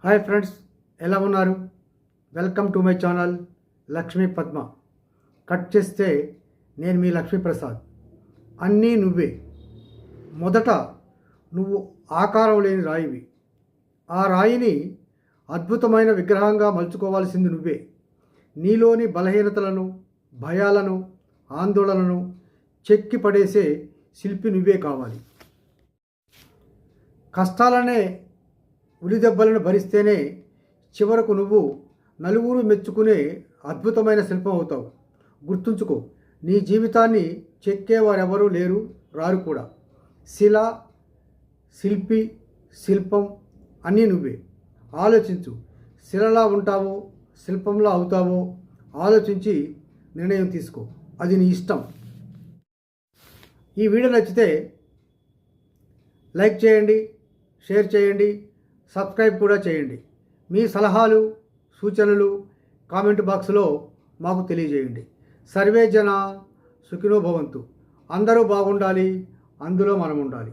Hi friends, ఎలా ఉన్నారు? Welcome to my channel Lakshmi Padma. Cut చేస్తే నేను మీ లక్ష్మీప్రసాద్. అన్నీ నువ్వే. మొదట నువ్వు ఆకారం లేని రాయివి. ఆ రాయిని అద్భుతమైన విగ్రహంగా మలుచుకోవాల్సింది నువ్వే. నీలోని బలహీనతలను, భయాలను, ఆందోళనను చెక్కి పడేసే శిల్పి నువ్వే కావాలి. కష్టాలనే ఉలిదెబ్బలను భరిస్తేనే చివరకు నువ్వు నలుగురు మెచ్చుకునే అద్భుతమైన శిల్పం అవుతావు. గుర్తుంచుకో, నీ జీవితాన్ని చెక్కేవారెవరూ లేరు, రారు కూడా. శిల, శిల్పి, శిల్పం అన్నీ నువ్వే. ఆలోచించు, శిలలా ఉంటావో శిల్పంలా అవుతావో ఆలోచించి నిర్ణయం తీసుకో. అది నీ ఇష్టం. ఈ వీడియో నచ్చితే లైక్ చేయండి, షేర్ చేయండి, సబ్స్క్రైబ్ కూడా చేయండి. మీ సలహాలు, సూచనలు కామెంట్ బాక్స్లో మాకు తెలియజేయండి. సర్వే జన సుఖినో భవంతు. అందరూ బాగుండాలి, అందులో మనం ఉండాలి.